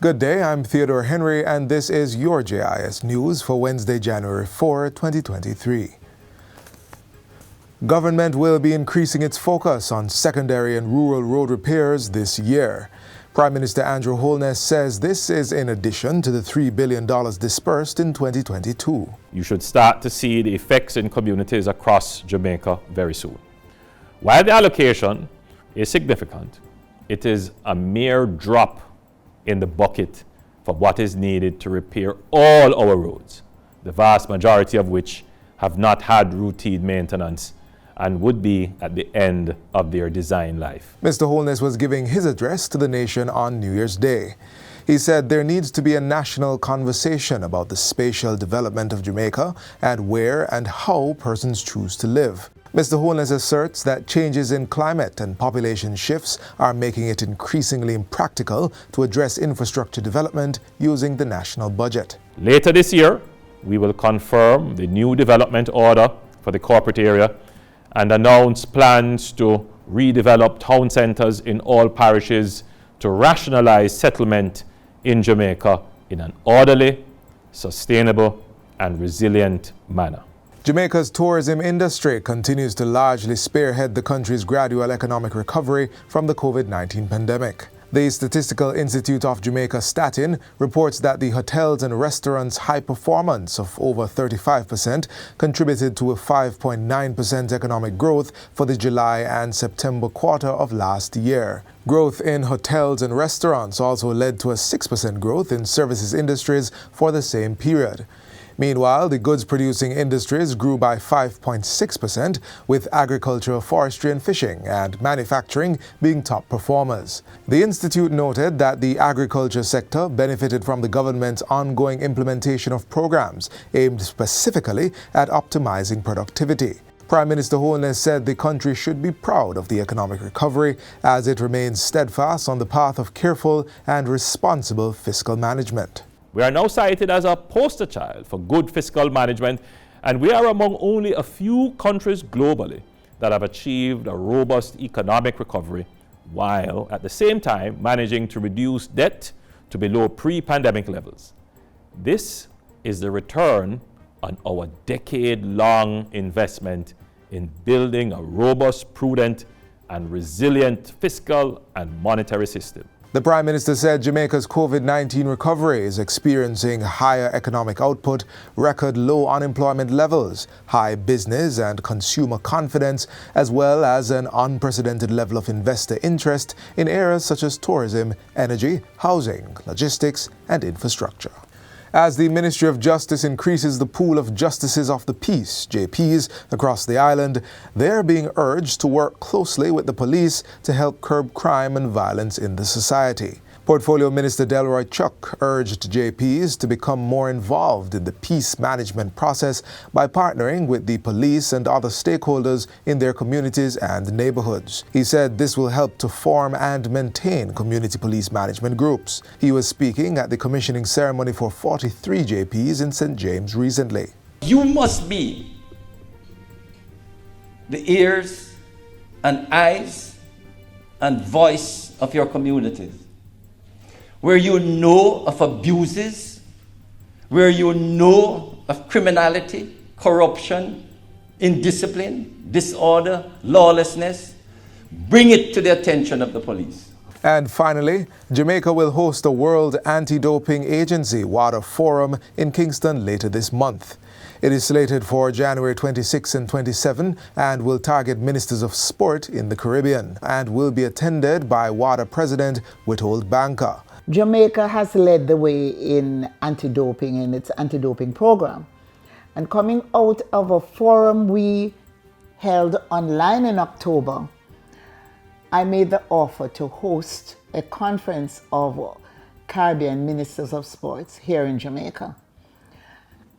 Good day, I'm Theodore Henry, and this is your JIS News for Wednesday, January 4, 2023. Government will be increasing its focus on secondary and rural road repairs this year. Prime Minister Andrew Holness says this is in addition to the $3 billion dispersed in 2022. You should start to see the effects in communities across Jamaica very soon. While the allocation is significant, it is a mere drop in the bucket for what is needed to repair all our roads, the vast majority of which have not had routine maintenance and would be at the end of their design life. Mr. Holness was giving his address to the nation on New Year's Day. He said there needs to be a national conversation about the spatial development of Jamaica and where and how persons choose to live. Mr. Holness asserts that changes in climate and population shifts are making it increasingly impractical to address infrastructure development using the national budget. Later this year, we will confirm the new development order for the corporate area and announce plans to redevelop town centres in all parishes to rationalise settlement in Jamaica in an orderly, sustainable and resilient manner. Jamaica's tourism industry continues to largely spearhead the country's gradual economic recovery from the COVID-19 pandemic. The Statistical Institute of Jamaica Statin reports that the hotels and restaurants' high performance of over 35% contributed to a 5.9% economic growth for the July and September quarter of last year. Growth in hotels and restaurants also led to a 6% growth in services industries for the same period. Meanwhile, the goods-producing industries grew by 5.6%, with agriculture, forestry and fishing and manufacturing being top performers. The institute noted that the agriculture sector benefited from the government's ongoing implementation of programs aimed specifically at optimizing productivity. Prime Minister Holness said the country should be proud of the economic recovery as it remains steadfast on the path of careful and responsible fiscal management. We are now cited as a poster child for good fiscal management, and we are among only a few countries globally that have achieved a robust economic recovery, while at the same time managing to reduce debt to below pre-pandemic levels. This is the return on our decade-long investment in building a robust, prudent, and resilient fiscal and monetary system. The Prime Minister said Jamaica's COVID-19 recovery is experiencing higher economic output, record low unemployment levels, high business and consumer confidence, as well as an unprecedented level of investor interest in areas such as tourism, energy, housing, logistics, and infrastructure. As the Ministry of Justice increases the pool of Justices of the Peace, JPs, across the island, they are being urged to work closely with the police to help curb crime and violence in the society. Portfolio Minister Delroy Chuck urged JPs to become more involved in the peace management process by partnering with the police and other stakeholders in their communities and neighborhoods. He said this will help to form and maintain community police management groups. He was speaking at the commissioning ceremony for 43 JPs in St. James recently. You must be the ears and eyes and voice of your communities. Where you know of abuses, where you know of criminality, corruption, indiscipline, disorder, lawlessness, bring it to the attention of the police. And finally, Jamaica will host a World Anti-Doping Agency WADA Forum in Kingston later this month. It is slated for January 26 and 27 and will target ministers of sport in the Caribbean and will be attended by WADA President Witold Banker. Jamaica has led the way in anti-doping in its anti-doping program. And coming out of a forum we held online in October, I made the offer to host a conference of Caribbean ministers of sports here in Jamaica.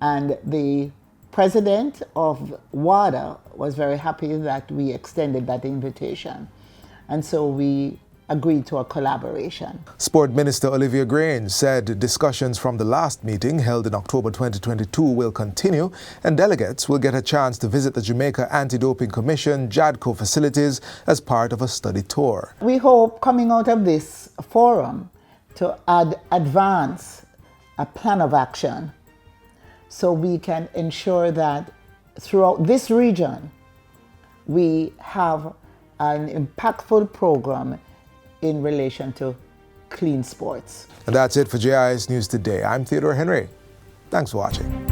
And the president of WADA was very happy that we extended that invitation. And so we agreed to a collaboration. Sport Minister Olivia Grange said discussions from the last meeting held in October 2022 will continue and delegates will get a chance to visit the Jamaica Anti-Doping Commission JADCO facilities as part of a study tour. We hope coming out of this forum to advance a plan of action so we can ensure that throughout this region we have an impactful program in relation to clean sports. And that's it for JIS News Today. I'm Theodore Henry. Thanks for watching.